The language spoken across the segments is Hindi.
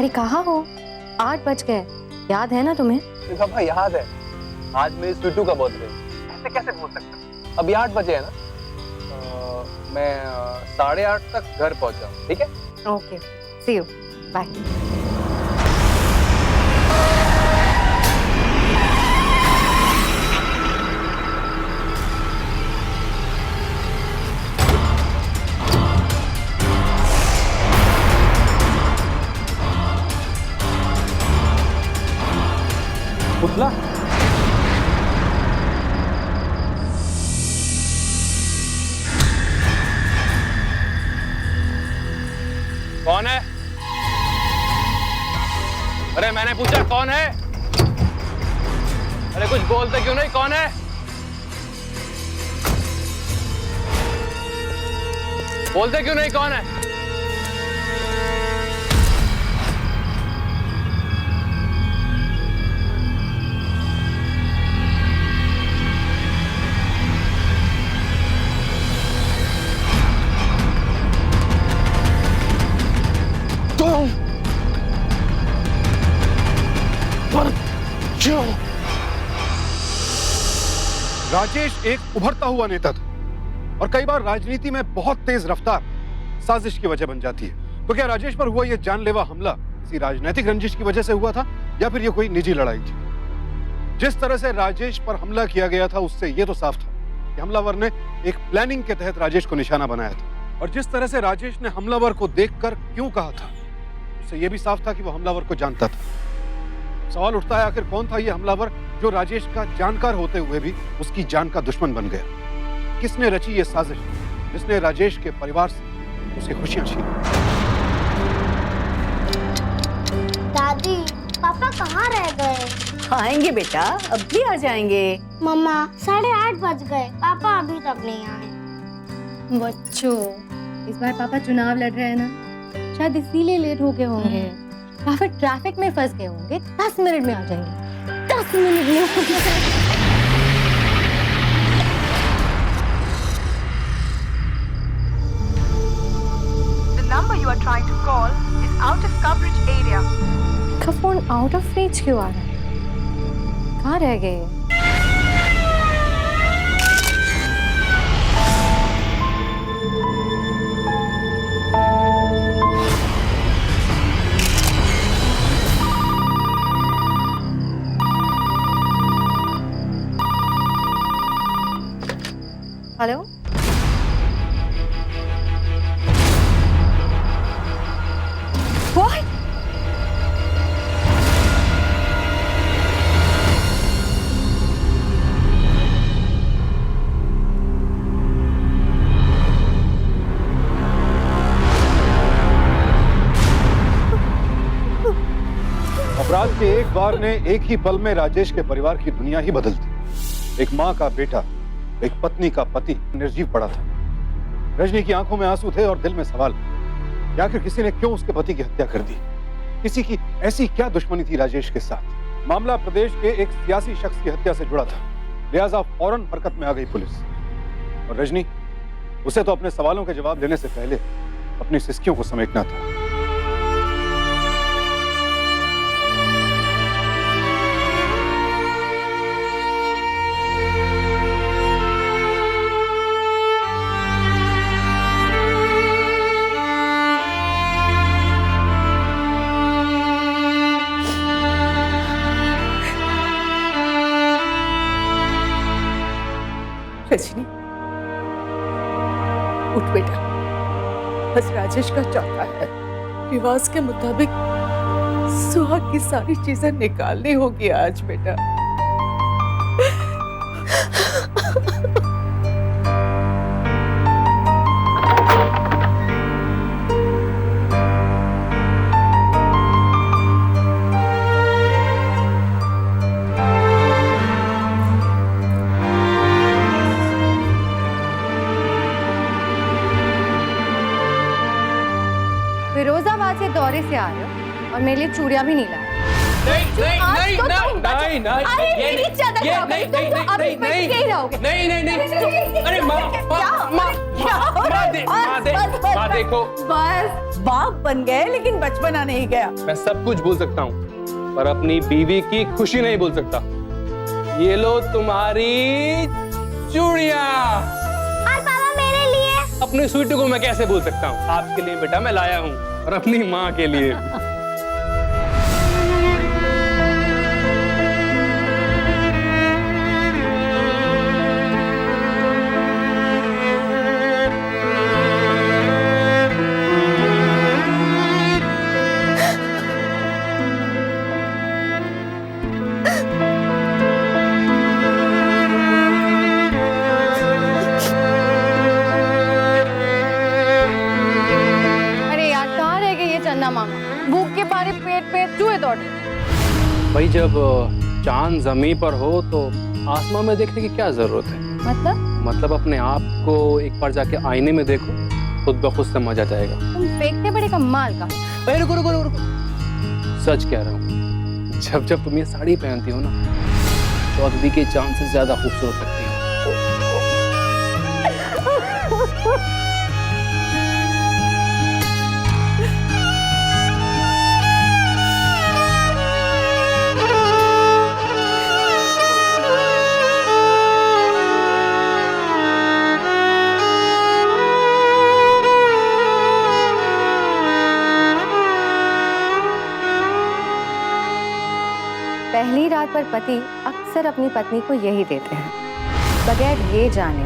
अरे कहाँ हो? 8 बज गए, याद है ना तुम्हें? पापा याद है, आज मेरी स्वीटू का बर्थडे। ऐसे कैसे भूल सकता? अभी 8 बजे है ना? मैं 8:30 तक घर पहुंच जाऊँ, ठीक है? Okay, see you, bye. पुतला? कौन है? अरे मैंने पूछा कौन है? अरे कुछ बोलते क्यों नहीं? कौन है? बोलते क्यों नहीं? कौन है? राजेश एक उभरता हुआ नेता था और कई बार राजनीति में बहुत तेज रफ्तार साजिश की वजह बन जाती है। तो क्या राजेश पर हुआ यह जानलेवा हमला किसी राजनीतिक रंजिश की वजह से हुआ था या फिर यह कोई निजी लड़ाई थी? जिस तरह से राजेश पर हमला किया गया था उससे यह तो साफ था कि हमलावर ने एक प्लानिंग के तहत राजेश को निशाना बनाया था, और जिस तरह से राजेश ने हमलावर को देखकर क्यों कहा था उससे यह भी साफ था कि वह हमलावर को जानता था। सवाल उठता है, आखिर कौन था यह हमलावर जो राजेश का जानकार होते हुए भी उसकी जान का दुश्मन बन गया? किसने रची यह साजिश जिसने राजेश के परिवार से उसे खुशियां छीनी? दादी, पापा कहाँ रह गए? आएंगे बेटा, अब भी आ जाएंगे। मम्मा 8:30 बज गए, पापा अभी तक नहीं आए। बच्चों, इस बार पापा चुनाव लड़ रहे हैं ना, शायद इसीलिए लेट हो गए होंगे या फिर ट्रैफिक में फंस गए होंगे। 10 मिनट में आ जाएंगे, 10 मिनट में। The number you are trying to call is out of coverage area. का फोन आउट ऑफ रीच क्यों आ रहा है? कहाँ रह गए? Hello, what? अपराध के एक बार ने एक ही पल में राजेश के परिवार की दुनिया ही बदल दी। एक माँ का बेटा, एक पत्नी का पति निर्जीव पड़ा था। रजनी की आंखों में आंसू थे और दिल में सवाल कि आखिर किसी ने क्यों उसके पति की हत्या कर दी? किसी की ऐसी क्या दुश्मनी थी राजेश के साथ? मामला प्रदेश के एक सियासी शख्स की हत्या से जुड़ा था, लिहाजा फौरन हरकत में आ गई पुलिस। और रजनी, उसे तो अपने सवालों के जवाब देने से पहले अपनी सिस्कियों को समेटना था। रजनी, उठ बेटा, बस राजेश का चाहता है। रिवाज के मुताबिक सुहाग की सारी चीजें निकालनी होगी आज बेटा। फिरोजाबाद से दौरे से आ रहे हो और मेरे लिए चूड़ियां भी नहीं लाए। नहीं, अरे मेरी चादर ये खाओगे, नहीं, तुम तो नहीं, अभी नहीं, बच के ही रहोगे। नहीं, अरे माँ, क्या हो रहा है? माँ देखो, बस बाप बन गए लेकिन बचपना नहीं गया। मैं सब कुछ भूल सकता हूँ पर अपनी बीवी की खुशी नहीं भूल सकता। ये लो तुम्हारी चूड़ियाँ। और पापा मेरे लिए? अपनी स्वीटू को मैं कैसे भूल सकता हूँ? आपके लिए बेटा मैं लाया हूँ और अपनी माँ के लिए। अरे यार कहाँ रह गए ये चन्ना मामा? भूख के मारे पेट पे चूहे दौड़ रहे। भाई जब चांद जमीन पर हो तो आसमान में देखने की क्या जरूरत है? मतलब अपने आप को एक बार जाके आईने में देखो, खुद ब खुद समझ आ जाएगा। तुम फेंकते बड़े कमाल का। अरे रुको रुको रुको, सच कह रहा हूँ, जब जब तुम ये साड़ी पहनती हो ना, चौधरी के चांद से ज्यादा खूबसूरत लगती हो। पहली रात पर पति अक्सर अपनी पत्नी को यही देते हैं, बगैर ये जाने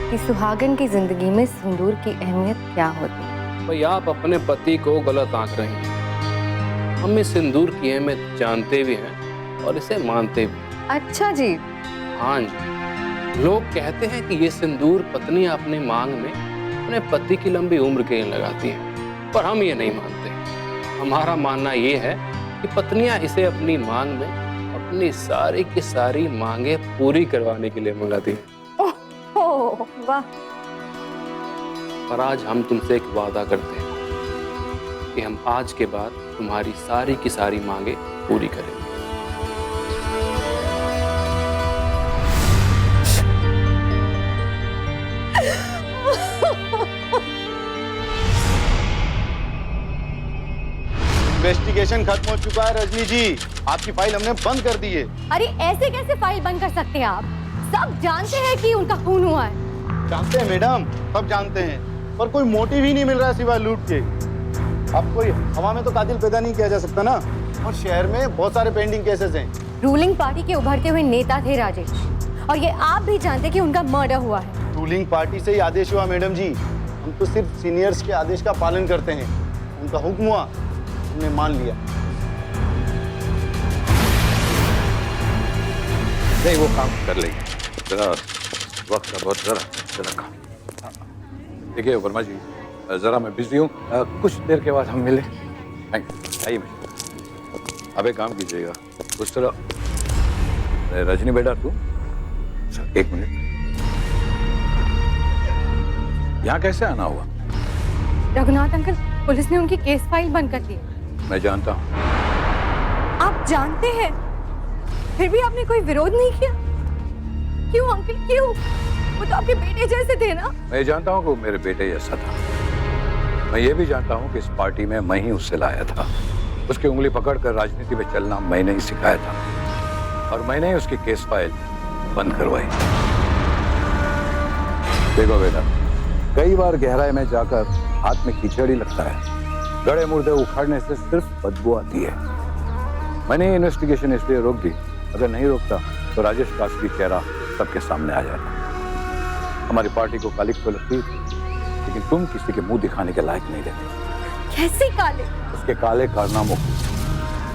कि सुहागन की जिंदगी में सिंदूर की अहमियत क्या होती है। भाई आप अपने पति को गलत आंक रही हैं। हम इस सिंदूर की अहमियत जानते भी हैं और इसे मानते भी। अच्छा जी। हाँ जी, लोग कहते हैं कि ये सिंदूर पत्नी अपने मांग में अपने पति की लंबी उम्र के लिए लगाती है, पर हम ये नहीं मानते। हमारा मानना ये है कि पत्नियां इसे अपनी मांग में अपनी सारी की सारी मांगे पूरी करवाने के लिए मंगाती हैं। ओह वाह। पर आज हम तुमसे एक वादा करते हैं कि हम आज के बाद तुम्हारी सारी की सारी मांगे पूरी करेंगे। इन्वेस्टिगेशन खत्म हो चुका है रजनी जी, आपकी फाइल हमने बंद कर दी है। अरे ऐसे कैसे फाइल बंद कर सकते हैं आप? सब जानते हैं कि उनका खून हुआ है। जानते हैं मैडम, सब जानते हैं, पर कोई मोटिव ही नहीं मिल रहा है सिवाय लूट के। अब कोई हवा में तो कातिल पैदा नहीं किया जा सकता ना, और शहर में बहुत सारे पेंडिंग केसेस हैं। रूलिंग पार्टी के उभरते हुए नेता थे राजेश, और ये आप भी जानते कि उनका मर्डर हुआ है। रूलिंग पार्टी से ही आदेश हुआ मैडम जी, हम तो सिर्फ सीनियर्स के आदेश का पालन करते हैं। उनका हुक्म हुआ, हमने मान लिया। नहीं वो काम कर लेंगे, जरा वक्त का बहुत जरा काम। देखिए वर्मा जी, जरा मैं बिजी हूँ, कुछ देर के बाद हम मिले। आइए अब एक काम कीजिएगा, उस तरह रजनी बेटा तू एक मिनट, यहाँ कैसे आना हुआ? रघुनाथ अंकल, पुलिस ने उनकी केस फाइल बंद कर दी। मैं जानता हूँ। आप जानते हैं, फिर भी आपने कोई विरोध नहीं किया? क्यों अंकल क्यों? वो तो आपके बेटे जैसे थे ना। मैं जानता हूँ कि वो मेरे बेटे जैसा था। मैं ये भी जानता हूँ कि इस पार्टी में मैं ही उससे लाया था। उसकी उंगली पकड़कर राजनीति में चलना मैंने ही सिखाया था, और मैंने ही उसकी केस फाइल बंद करवाई। देखो बेटा, कई बार गहराई में जाकर हाथ में कीचड़ ही लगता है। गड़े मुर्दे उखाड़ने से सिर्फ बदबू आती है। मैंने इन्वेस्टिगेशन इसलिए रोक दी, अगर नहीं रोकता तो राजेश का असली चेहरा सबके सामने आ जाता। हमारी पार्टी को कालिक तो लगती थी, लेकिन तुम किसी के मुंह दिखाने के लायक नहीं रहते। कैसे काले? उसके काले कारनामों।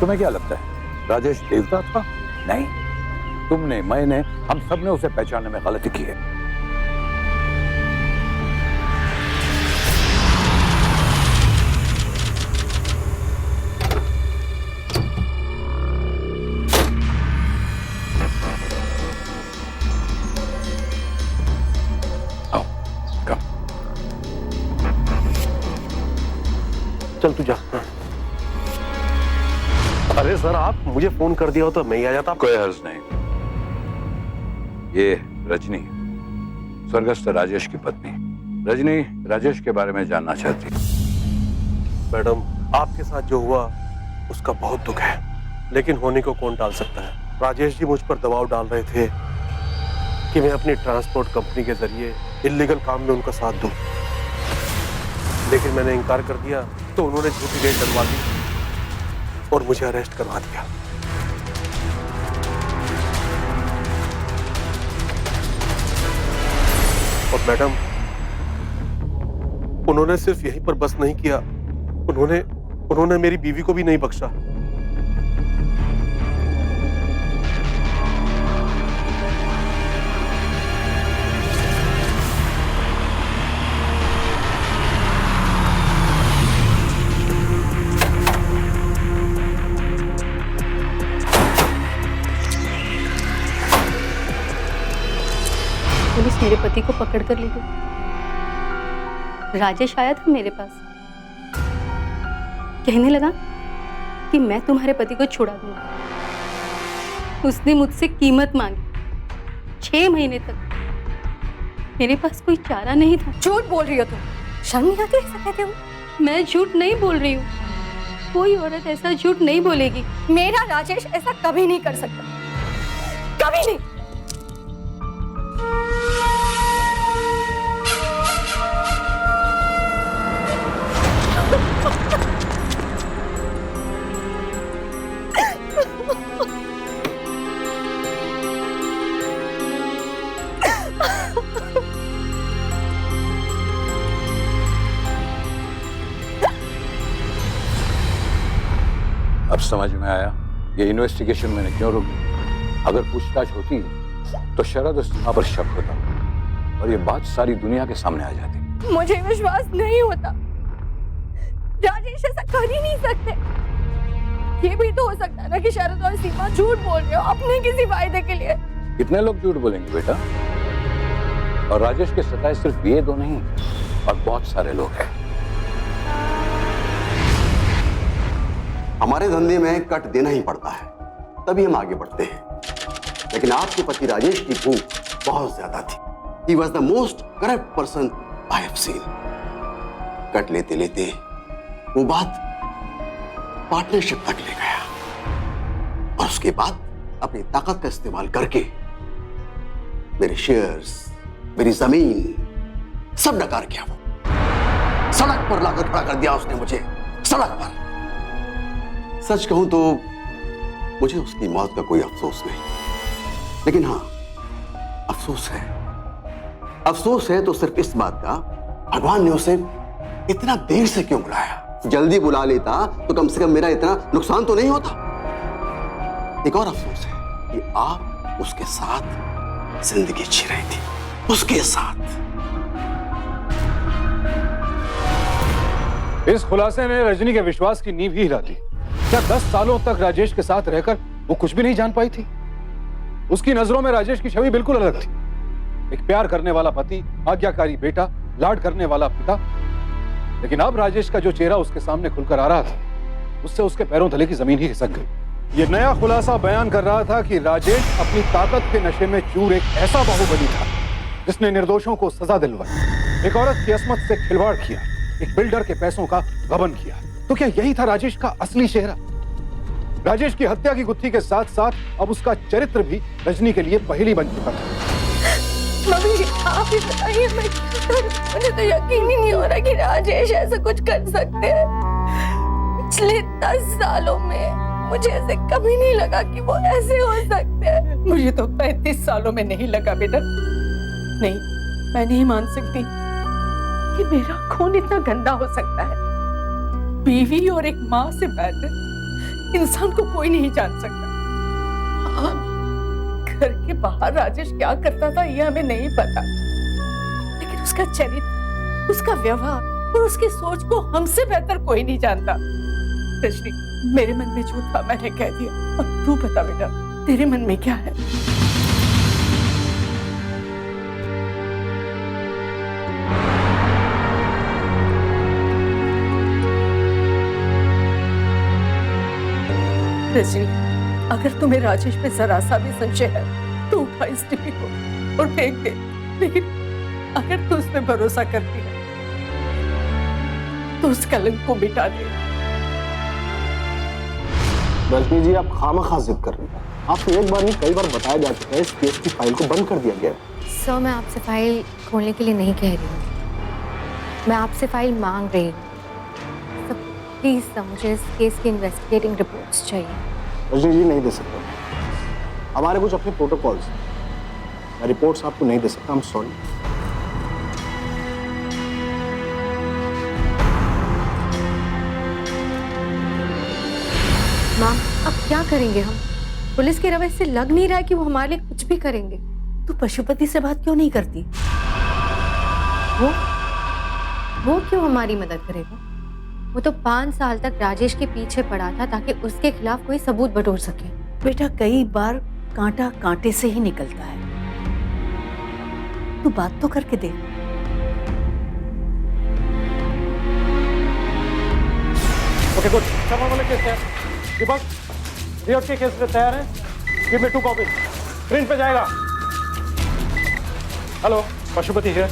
तुम्हें क्या लगता है राजेश देवता था? नहीं, तुमने, मैंने, हम सब ने उसे पहचानने में गलती की है। चल तू जा। अरे सर, आप मुझे फोन कर दिया हो तो मैं ही आ जाता। कोई हर्ज नहीं। ये रजनी, स्वर्गस्थ राजेश की पत्नी, रजनी राजेश के बारे में जानना चाहती है। मैडम, आपके साथ जो हुआ उसका बहुत दुख है, लेकिन होने को कौन टाल सकता है। राजेश जी मुझ पर दबाव डाल रहे थे कि मैं अपनी ट्रांसपोर्ट कंपनी के जरिए इलीगल काम में उनका साथ दूं, लेकिन मैंने इनकार कर दिया तो उन्होंने झूठी रेड डलवा दी और मुझे अरेस्ट करवा दिया। और मैडम, उन्होंने सिर्फ यहीं पर बस नहीं किया, उन्होंने मेरी बीवी को भी नहीं बख्शा। पुलिस मेरे पति को पकड़ कर ले गई। राजेश आया था मेरे पास, कहने लगा कि मैं तुम्हारे पति को छुड़ा दूंगा। उसने मुझसे कीमत मांगी। 6 महीने तक मेरे पास कोई चारा नहीं था। झूठ बोल रही हो तुम, शर्म नहीं आती ऐसा कहते हो? मैं झूठ नहीं बोल रही हूँ, कोई औरत ऐसा झूठ नहीं बोलेगी। मेरा राजेश ऐसा कभी नहीं कर सकता, कभी नहीं। अब समझ में आया ये इन्वेस्टिगेशन मैंने क्यों रोकी। अगर पूछताछ होती तो शरद और सीमा पर शक होता और ये बात सारी दुनिया के सामने आ जाती। मुझे विश्वास नहीं होता, राजेश ऐसा कर ही नहीं सकते। ये भी तो हो सकता है ना कि शरद और सीमा झूठ बोल रहे हो अपने किसी फायदे के लिए। कितने लोग झूठ बोलेंगे बेटा, और राजेश के सताए सिर्फ ये दो नहीं और बहुत सारे लोग हैं। हमारे धंधे में कट देना ही पड़ता है, तभी हम आगे बढ़ते हैं। लेकिन आपके पति राजेश की भूख बहुत ज्यादा थी। He was the most corrupt person I have seen. Cut लेते लेते वो बात पार्टनरशिप तक ले गया और उसके बाद अपनी ताकत का इस्तेमाल करके मेरे शेयर्स, मेरी जमीन सब नकार किया। वो सड़क पर लाकर खड़ा कर दिया उसने मुझे, सड़क पर। सच कहूं तो मुझे उसकी मौत का कोई अफसोस नहीं, लेकिन हाँ अफसोस है तो सिर्फ इस बात का, भगवान ने उसे इतना देर से क्यों बुलाया। जल्दी बुला लेता तो कम से कम मेरा इतना नुकसान तो नहीं होता। एक और अफसोस है कि आप उसके साथ जिंदगी जी रही थी, उसके साथ। इस खुलासे ने रजनी के विश्वास की नींव ही हिला दी। क्या 10 सालों तक राजेश के साथ रहकर वो कुछ भी नहीं जान पाई थी? उसकी नजरों में राजेश की छवि बिल्कुल अलग थी। एक प्यार करने वाला पति, आज्ञाकारी बेटा, लाड करने वाला पिता। लेकिन अब राजेश का जो चेहरा उसके सामने खुलकर आ रहा था, उससे उसके पैरों तले की जमीन ही खिसक गई। ये नया खुलासा बयान कर रहा था कि राजेश अपनी ताकत के नशे में चूर एक ऐसा बाहुबली था जिसने निर्दोषों को सजा दिलवाई, एक औरत की अस्मत से खिलवाड़ किया, एक बिल्डर के पैसों का गबन किया। तो क्या यही था राजेश का असली चेहरा? राजेश की हत्या की गुत्थी के साथ साथ अब उसका चरित्र भी रजनी के लिए पहेली बन चुका था। मम्मी, आप ही बताइए मैं क्या करूं? मुझे तो यकीन ही नहीं हो रहा कि राजेश ऐसा कुछ कर सकते हैं। पिछले 10 सालों में मुझे ऐसे कभी नहीं लगा कि वो ऐसे हो सकते हैं। मुझे तो 35 सालों में नहीं लगा बेटा। नहीं, मैं नहीं मान सकती कि मेरा खून इतना गंदा हो सकता है। बीवी और एक माँ से बेहतर इंसान को कोई नहीं जान सकता। हाँ, घर के बाहर राजेश क्या करता था ये हमें नहीं पता, लेकिन उसका चरित्र, उसका व्यवहार और उसकी सोच को हमसे बेहतर कोई नहीं जानता। रजनी, मेरे मन में जो था मैंने कह दिया। अब तू बता बेटा, तेरे मन में क्या है? रजनी, अगर तुम्हें राजेश पे जरा सा भी संशय है तो उठा इस टीवी को और फेंक दे। अगर तू उस पे भरोसा करती है तो उस कलंक को मिटा दे। रजनी जी, आप खामखा जिद कर रही हैं। आपको एक बार नहीं कई बार बताया जा चुका है इस केस की फाइल को बंद कर दिया गया है। सर, मैं आपसे फाइल खोलने के लिए नहीं कह रही हूँ, मैं आपसे फाइल मांग रही हूँ। सर प्लीज सर, मुझे इस केस की इन्वेस्टिगेटिंग रिपोर्ट्स चाहिए। रजनी जी, नहीं दे सकता। हमारे कुछ अपने प्रोटोकॉल्स, मैं रिपोर्ट्स आपको नहीं दे सकता। I am sorry. माँ, अब क्या करेंगे हम? पुलिस के रवैये से लग नहीं रहा है कि वो हमारे लिए कुछ भी करेंगे। तू पशुपति से बात क्यों नहीं करती? वो क्यों हमारी मदद करेगा? वो तो 5 साल तक राजेश के पीछे पड़ा था ताकि उसके खिलाफ कोई सबूत बटोर सके। बेटा, कई बार कांटा कांटे से ही निकलता है। तू बात तो करके देख। ओके गुड, सब वाले केस तैयार। दीपक, रियोट के केस तैयार है। Give me 2 copy. प्रिंट पे जाएगा। Hello, Pashupati here.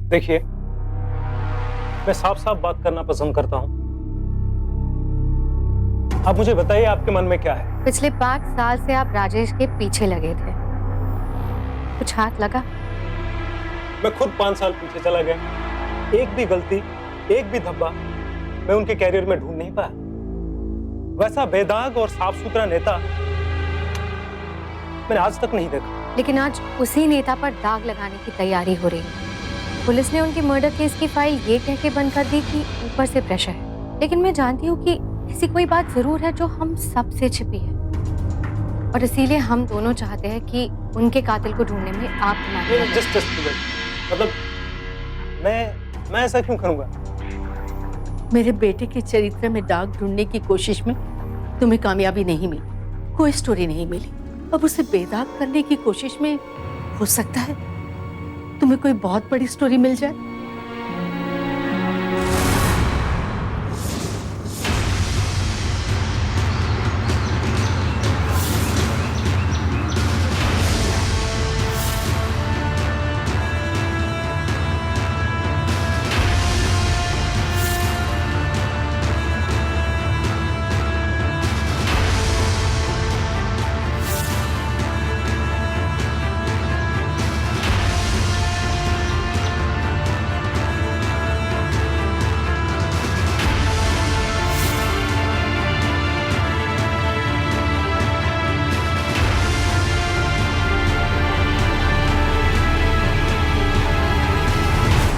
देखिए, मैं साफ साफ बात करना पसंद करता हूं। आप मुझे बताइए आपके मन में क्या है? पिछले 5 साल से आप राजेश के पीछे लगे थे, कुछ हाथ लगा? मैं खुद 5 साल पीछे चला गया। एक भी गलती, एक भी धब्बा मैं उनके कैरियर में ढूंढ नहीं पाया। वैसा बेदाग और साफ सुथरा नेता मैंने आज तक नहीं देखा। लेकिन आज उसी नेता पर दाग लगाने की तैयारी हो रही है। पुलिस ने उनके मर्डर केस की फाइल ये कह के बंद कर दी कि ऊपर से प्रेशर है। लेकिन मैं जानती हूँ कि ऐसी कोई बात जरूर है जो हम सबसे छिपी है, और इसीलिए हम दोनों चाहते हैं कि उनके कातिल को ढूंढने में आप हमारी मदद जस्ट मतलब मैं ऐसा क्यों करूंगा? मेरे बेटे के चरित्र में दाग ढूंढने की कोशिश में तुम्हें कामयाबी नहीं मिली, कोई स्टोरी नहीं मिली। अब उसे बेदाग करने की कोशिश में हो सकता है तुम्हें कोई बहुत बड़ी स्टोरी मिल जाए।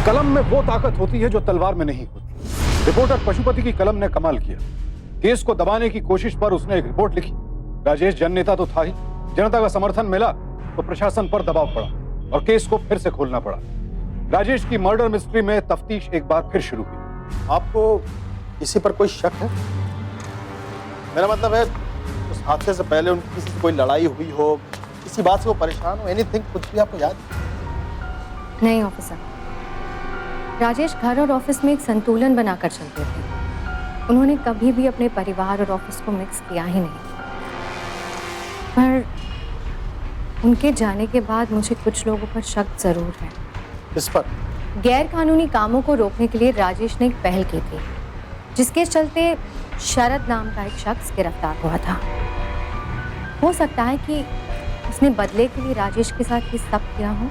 कलम में वो ताकत होती है जो तलवार में नहीं होती। रिपोर्टर पशुपति की कलम ने कमाल किया। केस को दबाने की कोशिश पर उसने एक रिपोर्ट लिखी। राजेश जननेता तो था ही, जनता का समर्थन मिला तो प्रशासन पर दबाव पड़ा और केस को फिर से खोलना पड़ा। राजेश की मर्डर मिस्ट्री में तफ्तीश एक बार फिर शुरू हुई। आपको किसी पर कोई शक है? मेरा मतलब है उस हादसे से पहले उनकी किसी से कोई लड़ाई हुई हो, किसी बात से वो परेशान हो, एनीथिंग, कुछ भी आपको याद? नहीं ऑफिसर, राजेश घर और ऑफिस में एक संतुलन बनाकर चलते थे। उन्होंने कभी भी अपने परिवार और ऑफिस को मिक्स किया ही नहीं। पर उनके जाने के बाद मुझे कुछ लोगों पर शक जरूर है। किस पर? गैर कानूनी कामों को रोकने के लिए राजेश ने एक पहल की थी, जिसके चलते शरद नाम का एक शख्स गिरफ्तार हुआ था। हो सकता है कि उसने बदले के लिए राजेश के साथ ये सब किया हो।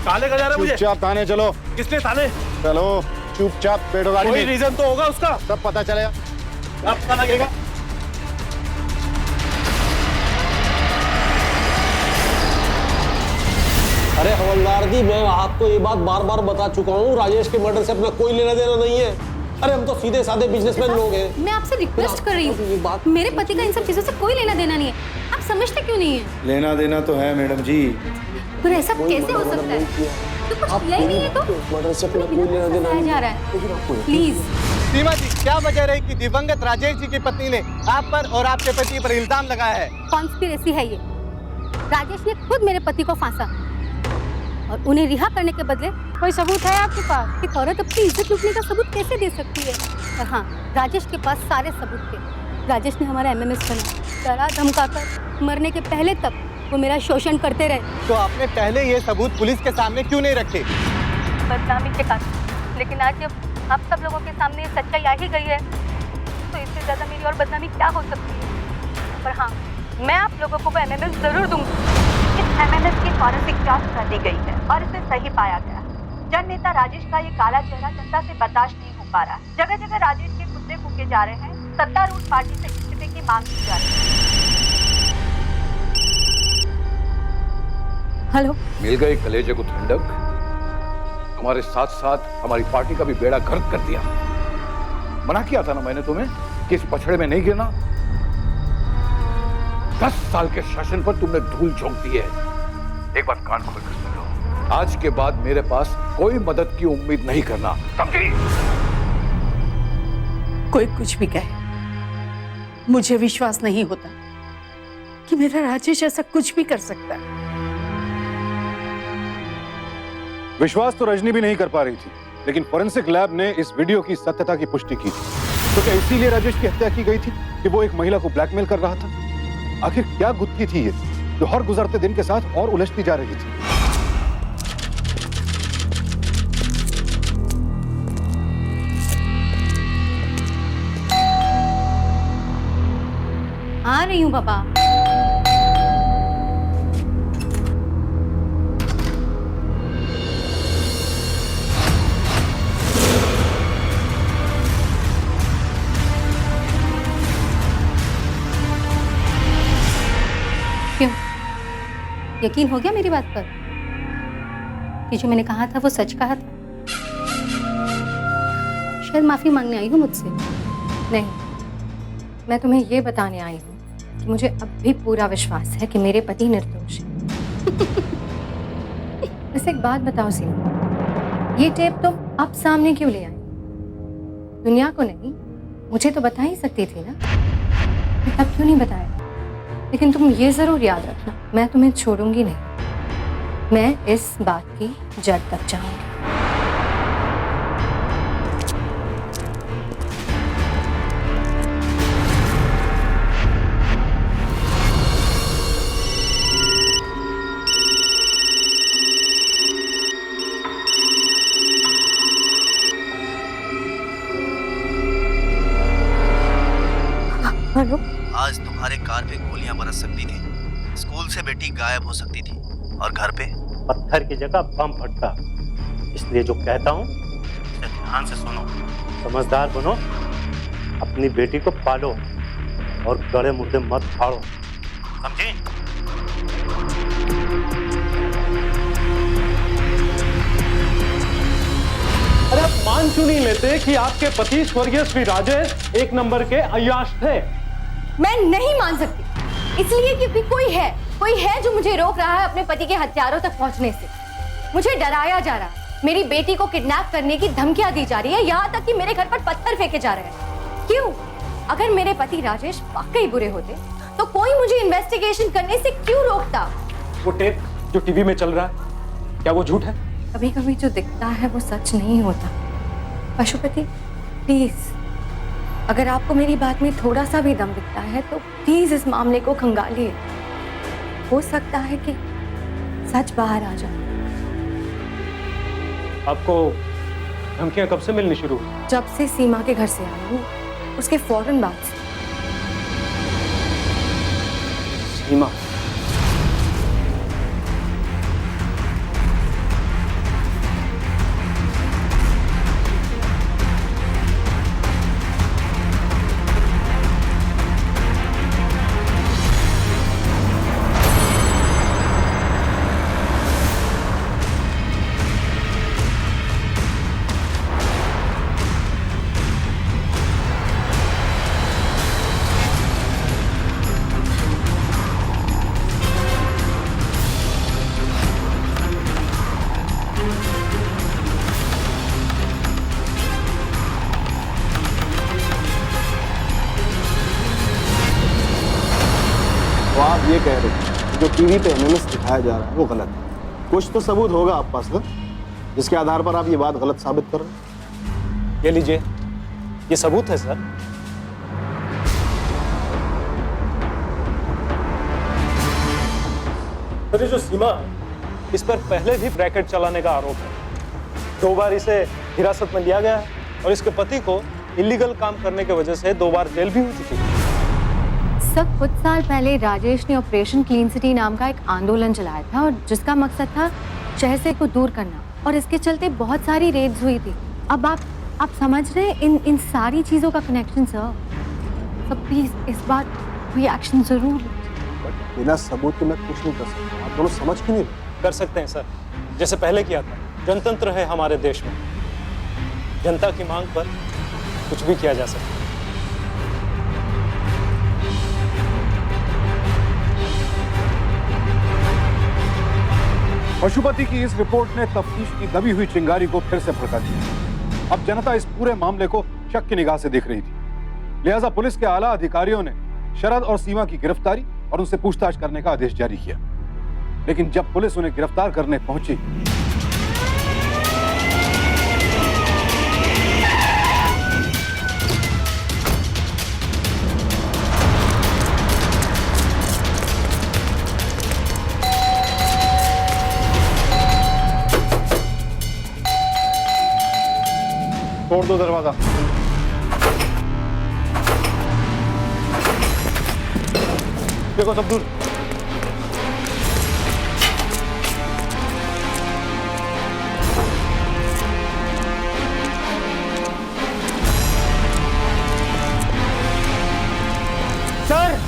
ताले का जा रहा है मुझे। चुपचाप थाने चलो। किसने ताले? चलो चुपचाप बैठो गाड़ी में। कोई रीजन तो होगा उसका, सब पता चलेगा। अब पता लगेगा। अरे हवलदार जी, मैं आपको ये बात बार बार बता चुका हूँ, राजेश के मर्डर से अपना कोई लेना देना नहीं है। अरे हम तो सीधे साधे बिजनेसमैन लोग हैं। मैं आपसे रिक्वेस्ट कर रही हूँ, मेरे पति का इन सब चीजों से कोई लेना देना नहीं है। आप समझते क्यों नहीं है? लेना देना तो है मैडम जी। पर ऐसा कैसे हो सकता है? तो कुछ किया ही नहीं है तो मर्डर से अपना कोई लेना देना नहीं जा रहा है। प्लीज सीमा जी, क्या वजह रही कि दिवंगत राजेश जी की पत्नी ने आप पर और आपके पति पर इल्जाम लगाया है? कॉन्स्पिरेसी है ये। राजेश ने खुद मेरे पति को फांसा और उन्हें रिहा करने के बदले कोई सबूत है आपके पास? एक औरत अपनी इज्जत लूटने का सबूत कैसे दे सकती है? और हाँ, राजेश के पास सारे सबूत थे। राजेश ने हमारा MMS बना, डरा धमकाकर, मरने के पहले तक वो मेरा शोषण करते रहे। तो आपने पहले ये सबूत पुलिस के सामने क्यों नहीं रखे? बदनामी के कारण। लेकिन आज जब आप सब लोगों के सामने ये सच्चाई आ ही गई है, तो इससे ज्यादा मेरी और बदनामी क्या हो सकती है? पर हाँ, मैं आप लोगों को MMS जरूर दूंगी। इस MMS की फॉरेंसिक जांच कर ली गई है और इसे सही पाया गया। जन नेता राजेश का ये काला चेहरा जनता से बर्दाश्त नहीं हो पा रहा है। जगह जगह राजेश के कुत्ते फूके जा रहे हैं। सत्तारूढ़ पार्टी से इस्तीफे की मांग की जा रही है। हेलो, मिल गई कलेजे को ठंडक। तुम्हारे साथ साथ हमारी पार्टी का भी बेड़ा गर्क कर दिया। मना किया था ना मैंने तुम्हें कि इस पछड़े में नहीं गिरना। 10 साल के शासन पर तुमने धूल झोंक दी है। एक बात कान खोल कर सुन लो, आज के बाद मेरे पास कोई मदद की उम्मीद नहीं करना, समझी? कोई कुछ भी कहे, मुझे विश्वास नहीं होता कि मेरा राजेश ऐसा कुछ भी कर सकता है। विश्वास तो रजनी भी नहीं कर पा रही थी, लेकिन फोरेंसिक लैब ने इस वीडियो की सत्यता की पुष्टि की। तो क्या इसीलिए राजेश की हत्या की गई थी कि वो एक महिला को ब्लैकमेल कर रहा था? आखिर क्या गुत्थी थी ये जो हर गुजरते दिन के साथ और उलझती जा रही थी? आ रही हूँ पापा। क्यों, यकीन हो गया मेरी बात पर कि जो मैंने कहा था वो सच कहा था? शायद माफी मांगने आई हूँ मुझसे। नहीं, मैं तुम्हें ये बताने आई हूँ कि मुझे अब भी पूरा विश्वास है कि मेरे पति निर्दोष हैं। वैसे एक बात बताओ सीमा, ये टेप तुम अब सामने क्यों ले आई? दुनिया को नहीं, मुझे तो बता ही सकती थी ना। तब क्यों नहीं बताया? लेकिन तुम ये जरूर याद रखना, मैं तुम्हें छोड़ूंगी नहीं। मैं इस बात की जड़ तक जाऊंगी। हेलो, आज तुम्हारे कार पे गोलियां बरस सकती थी, स्कूल से बेटी गायब हो सकती थी, और घर पे पत्थर की जगह बम फटता। इसलिए जो कहता हूँ उसे ध्यान से सुनो, समझदार बनो, अपनी बेटी को पालो और गड़े मुर्दे मत फाड़ो, समझे? अरे आप मान क्यों नहीं लेते कि आपके पति स्वर्गीय श्री राजेश एक नंबर के अय्याश थे? मैं नहीं मान सकती, इसलिए क्योंकि कोई है जो मुझे रोक रहा है अपने पति के हथियारों तक पहुंचने से। मुझे डराया जा रहा है, मेरी बेटी को किडनैप करने की धमकियां दी जा रही है, यहाँ तक कि मेरे घर पर पत्थर फेंके जा रहे हैं। क्यों? अगर मेरे पति राजेश वाकई बुरे होते तो कोई मुझे इन्वेस्टिगेशन करने से क्यों रोकता? वो टेप जो टीवी में चल रहा है, क्या वो झूठ है? कभी कभी जो दिखता है वो सच नहीं होता। पशुपति, प्लीज, अगर आपको मेरी बात में थोड़ा सा भी दम दिखता है तो प्लीज इस मामले को खंगालिए। हो सकता है कि सच बाहर आ जाए। आपको धमकियां कब से मिलनी शुरू हुई? जब से सीमा के घर से आई हूँ, उसके फौरन बाद से। सीमा? तो आप ये कह रहे हैं जो टीवी पे MMS दिखाया जा रहा है वो गलत है? कुछ तो सबूत होगा आप पास ना, जिसके आधार पर आप ये बात गलत साबित कर रहे हैं। ये लीजिए, ये सबूत है सर। सर ये जो सीमा है, इस पर पहले भी ब्रैकेट चलाने का आरोप है। 2 बार इसे हिरासत में लिया गया है और इसके पति को इलीगल काम करने की वजह से 2 बार जेल भी हो चुकी है। सब कुछ साल पहले राजेश ने ऑपरेशन क्लीन सिटी नाम का एक आंदोलन चलाया था और जिसका मकसद था शहर से को दूर करना, और इसके चलते बहुत सारी रेड्स हुई थी। अब आप समझ रहे हैं इन सारी चीजों का कनेक्शन सर। सब प्लीज इस बार कोई एक्शन जरूर। बिना सबूत के मैं कुछ नहीं कर सकता। आप दोनों समझ क्यों नहीं रहे? कर सकते हैं सर, जैसे पहले किया था। जनतंत्र है हमारे देश में, जनता की मांग पर कुछ भी किया जा सकता है। पशुपति की इस रिपोर्ट ने तफ्तीश की दबी हुई चिंगारी को फिर से भड़का दिया। अब जनता इस पूरे मामले को शक की निगाह से देख रही थी। लिहाजा पुलिस के आला अधिकारियों ने शरद और सीमा की गिरफ्तारी और उनसे पूछताछ करने का आदेश जारी किया। लेकिन जब पुलिस उन्हें गिरफ्तार करने पहुंची तोड़ दो दरवाजा। देखो सब दूर। सर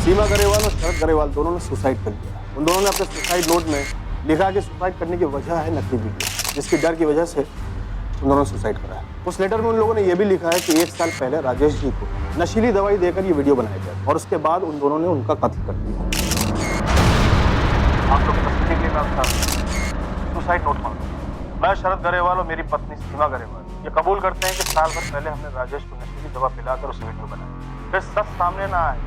सीमा गरेवाल और शरद गरेवाल दोनों ने सुसाइड कर लिया। उन दोनों ने अपने सुसाइड नोट में लिखा कि सुसाइड करने की वजह है नकली वीडियो, जिसके डर की वजह से उन दोनों ने सुसाइड करा है। उस लेटर में उन लोगों ने यह भी लिखा है कि 1 साल पहले राजेश जी को नशीली दवाई देकर ये वीडियो बनाया गया और उसके बाद उन दोनों ने उनका कत्ल कर दिया। आप लोग तस्दीक के नाम सुसाइड नोट मांगो। मैं शरद गरेवाल और मेरी पत्नी सीमा गरेवाल ये कबूल करते हैं कि साल भर पहले हमने राजेश को नशीली दवा पिलाकर उसे वीडियो बनाया, फिर सच सामने ना आए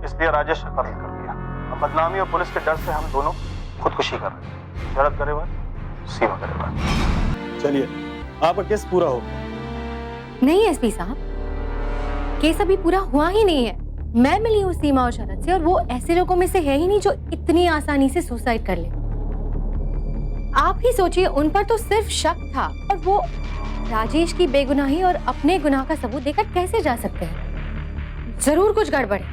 इसलिए राजेश का कत्ल कर दिया। अब बदनामी और पुलिस के डर से हम दोनों खुदकुशी कर रहे हैं। शरद गरेवाल, सीमा गरेवाल। चलिए आपका केस पूरा हो। नहीं एसपी साहब, केस अभी पूरा हुआ ही नहीं है। मैं मिली हूँ सीमा और शरद से और वो ऐसे लोगों में से है ही नहीं जो इतनी आसानी से सुसाइड कर ले। आप ही सोचिए, उन पर तो सिर्फ शक था और वो राजेश की बेगुनाही और अपने गुनाह का सबूत देकर कैसे जा सकते हैं? जरूर कुछ गड़बड़ है।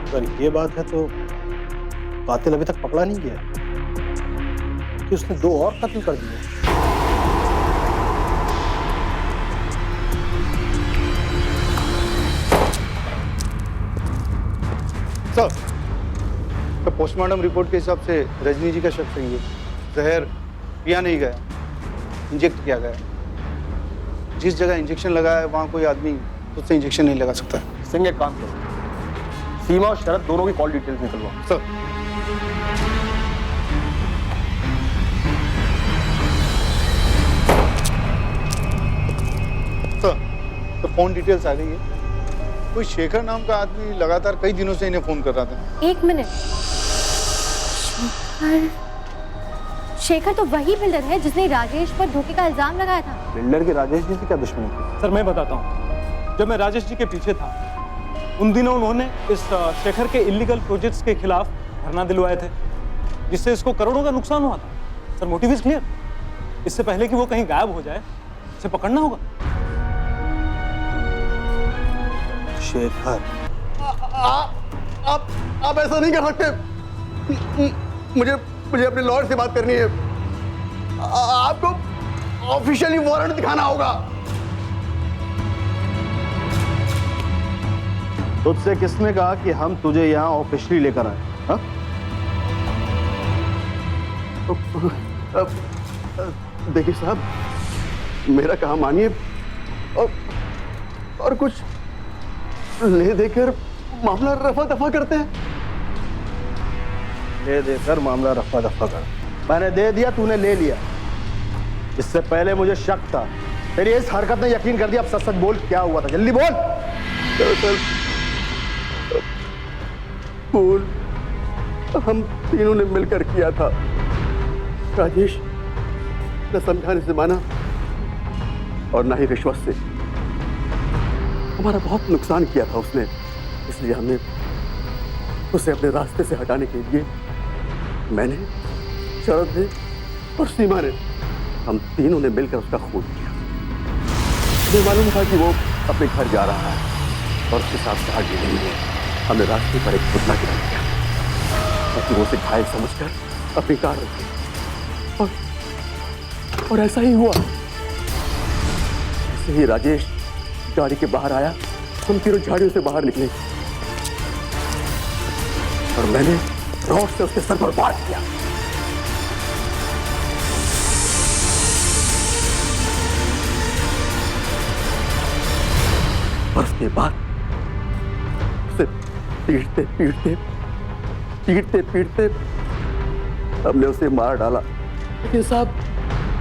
अगर ये बात है तो कातिल अभी तक पकड़ा नहीं गया कि उसने 2 और कत्ल कर दिए। सर, तो पोस्टमार्टम रिपोर्ट के हिसाब से रजनी जी का शक सही है। जहर पिया नहीं गया, इंजेक्ट किया गया। जिस जगह इंजेक्शन लगा है वहां कोई आदमी खुद से इंजेक्शन नहीं लगा सकता। सिंह एक काम करो, सीमा और शरद दोनों की कॉल डिटेल्स निकलवाओ। सर तो फोन डिटेल्स आ गई है। कोई शेखर नाम का आदमी लगातार कई दिनों से इन्हें फोन कर रहा था। 1 मिनट, शेखर तो वही बिल्डर है जिसने राजेश पर धोखे का इल्जाम लगाया था। बिल्डर की राजेश जी से क्या दुश्मनी थी? सर मैं बताता हूँ, जब मैं राजेश जी के पीछे था उन दिनों उन्होंने इस शेखर के इलीगल प्रोजेक्ट्स के खिलाफ धरना दिलवाए थे, जिससे इसको करोड़ों का नुकसान हुआ था। Sir motive is clear. इससे पहले कि वो कहीं गायब हो जाए इसे पकड़ना होगा। शेखर, आप ऐसा नहीं कर सकते। मुझे अपने लॉयर से बात करनी है। आपको ऑफिशियली वारंट दिखाना होगा। तुझसे किसने कहा कि हम तुझे यहाँ ऑफिशियली लेकर आए? हाँ? देखिए साहब, मेरा काम मानिए और कुछ ले देकर मामला रफा दफा करते हैं। ले देकर मामला रफा दफा कर। मैंने दे दिया, तूने ले लिया। इससे पहले मुझे शक था, तेरी इस हरकत ने यकीन कर दिया। अब सच सच बोल, क्या हुआ था, जल्दी बोल। दरअसल बोल, हम तीनों ने मिलकर किया था। राजेश न समझाने से माना और ना ही रिश्वत से। हमारा बहुत नुकसान किया था उसने, इसलिए हमने उसे अपने रास्ते से हटाने के लिए मैंने, शरद ने और सीमा ने, हम तीनों ने मिलकर उसका खून किया। मुझे मालूम था कि वो अपने घर जा रहा है और उसके साथ भाग के लिए हमने रास्ते पर एक पुतला गिरा दिया ताकि वो उसे घायल समझकर अपनी कार रखी। और ऐसा ही हुआ। जैसे ही राजेश गाड़ी के बाहर आया, हम तीनों झाड़ियों से बाहर निकले और मैंने रॉड से उसके सर पर वार किया। और उसके बाद उसे पीटते पीटते पीटते पीटते हमने उसे मार डाला। लेकिन साहब,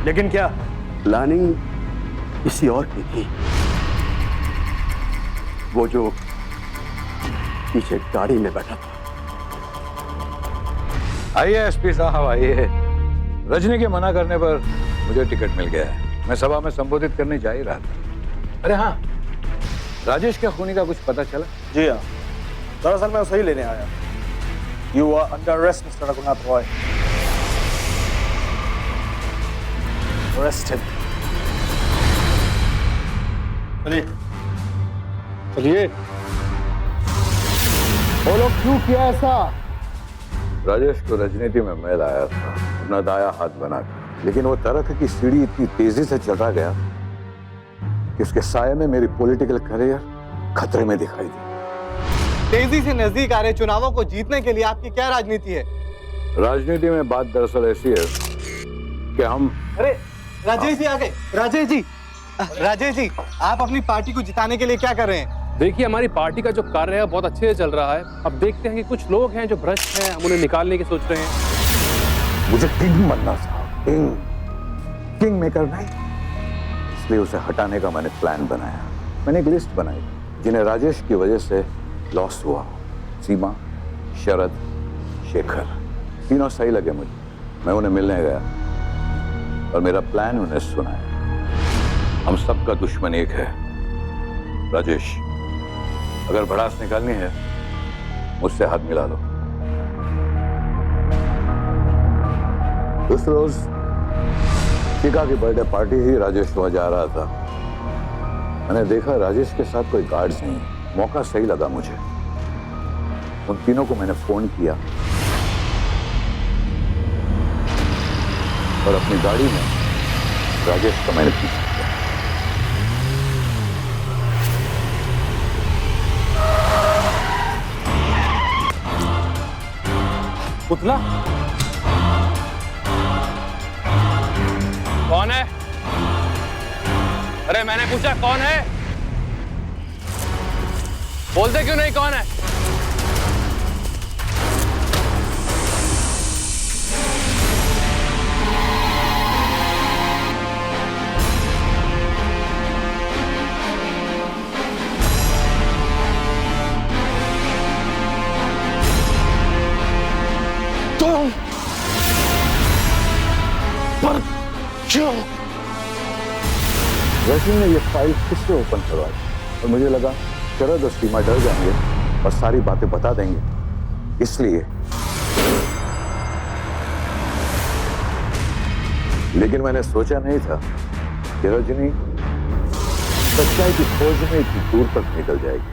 लेकिन क्या? प्लानिंग किसी और की थी। वो जो पीछे गाड़ी में बैठा था। आइए एसपी साहब, आइए। रजनी के मना करने पर मुझे टिकट मिल गया है। मैं सभा में संबोधित करने जा ही रहा था। अरे हाँ, राजेश के खूनी का कुछ पता चला? जी हाँ, दरअसल मैं उसे ही लेने आया। You are under arrest mister Raghunath Roy. Arrested. चलिए चलिए, बोलो क्यों किया ऐसा? राजेश को राजनीति में मैं लाया था अपना दाया हाथ बनाकर, लेकिन वो तरक्की की सीढ़ी इतनी तेजी से चढ़ा गया कि उसके साये में मेरी पॉलिटिकल करियर खतरे में दिखाई दी। तेजी से नजदीक आ रहे चुनावों को जीतने के लिए आपकी क्या राजनीति है? राजनीति में बात दरअसल ऐसी है कि हम... अरे राजेश जी आ गए। राजेश जी, राजेश जी, आप अपनी पार्टी को जिताने के लिए क्या कर रहे हैं? देखिए, हमारी पार्टी का जो कार्य है बहुत अच्छे से चल रहा है। अब देखते हैं कि कुछ लोग हैं जो भ्रष्ट हैं, हम उन्हें निकालने की सोच रहे हैं। मुझे किंग बनना था, किंग मेकर नहीं। इसलिए उसे हटाने का मैंने प्लान बनाया। मैंने एक लिस्ट बनाई जिन्हें राजेश की वजह से लॉस हुआ। सीमा, शरद, शेखर, तीनों सही लगे मुझे। मैं उन्हें मिलने गया और मेरा प्लान उन्हें सुनाया। हम सबका दुश्मन एक है, राजेश। अगर भड़ास निकालनी है, मुझसे हाथ मिला लो। उस रोज शिखा की बर्थडे पार्टी ही राजेश वहां जा रहा था। मैंने देखा राजेश के साथ कोई गार्ड्स नहीं। मौका सही लगा मुझे। उन तीनों को मैंने फोन किया और अपनी गाड़ी में राजेश का मैंने पीछा किया। पुतला कौन है? अरे मैंने पूछा कौन है? बोलते क्यों नहीं कौन है? तुम पर क्यों? रजनी ने ये फाइल किससे ओपन करवाई और मुझे लगा शरद और सीमा डर जाएंगे और सारी बातें बता देंगे, इसलिए। लेकिन मैंने सोचा नहीं था कि रजनी सच्चाई की खोज में इतनी दूर तक निकल जाएगी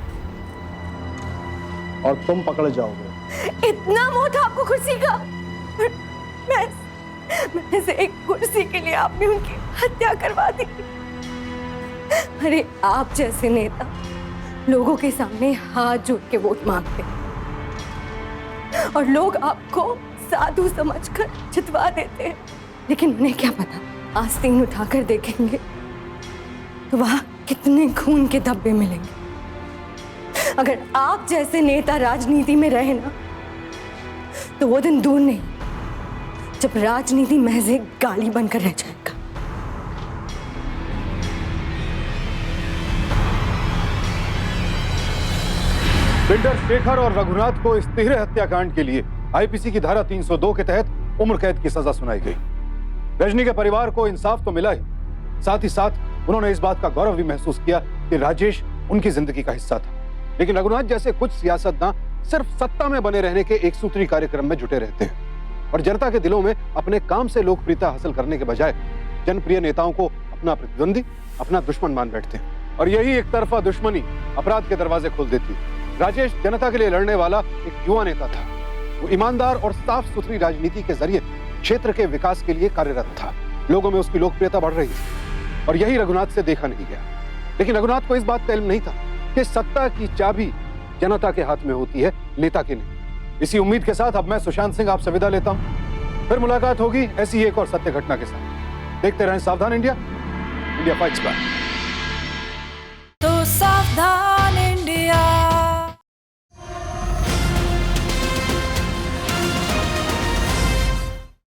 और तुम पकड़ जाओगे। इतना मोह था आपको कुर्सी का? मैं से एक कुर्सी के लिए आपने उनकी हत्या करवा दी। अरे आप जैसे नेता लोगों के सामने हाथ जोड़ के वोट मांगते हैं और लोग आपको साधु समझकर जितवा देते हैं, लेकिन उन्हें क्या पता आस्तीन उठाकर देखेंगे तो वहां कितने खून के धब्बे मिलेंगे। अगर आप जैसे नेता राजनीति में रहे ना, तो वो दिन दूर नहीं, जब राजनीति महज एक गाली बनकर रह जाएगा। बिल्डर शेखर और रघुनाथ को इस तिहरे हत्याकांड के लिए आईपीसी की धारा 302 के तहत उम्र कैद की सजा सुनाई गई। रजनी के परिवार को इंसाफ तो मिला ही, साथ ही साथ उन्होंने इस बात का गौरव भी महसूस किया कि राजेश उनकी जिंदगी का हिस्सा था। लेकिन रघुनाथ जैसे कुछ सियासतदान सिर्फ सत्ता में बने रहने के एक सूत्री कार्यक्रम में जुटे रहते हैं और जनता के दिलों में अपने काम से लोकप्रियता हासिल करने के बजाय जनप्रिय नेताओं को अपना प्रतिद्वंदी, अपना दुश्मन मान बैठते हैं और यही एक तरफा दुश्मनी अपराध के दरवाजे खोल देती है। राजेश जनता के लिए लड़ने वाला एक युवा नेता था। वो ईमानदार और साफ सुथरी राजनीति के जरिए क्षेत्र के विकास के लिए कार्यरत था। लोगों में उसकी लोकप्रियता बढ़ रही थी और यही रघुनाथ से देखा नहीं गया। लेकिन रघुनाथ को इस बात का इल्म नहीं था कि सत्ता की चाबी जनता के हाथ में होती है, नेता के नहीं। इसी उम्मीद के साथ अब मैं सुशांत सिंह आपसे विदा लेता हूं। फिर मुलाकात होगी ऐसी एक और सत्य घटना के साथ। देखते रहें सावधान इंडिया, इंडिया फाइट्स बैक। तो सावधान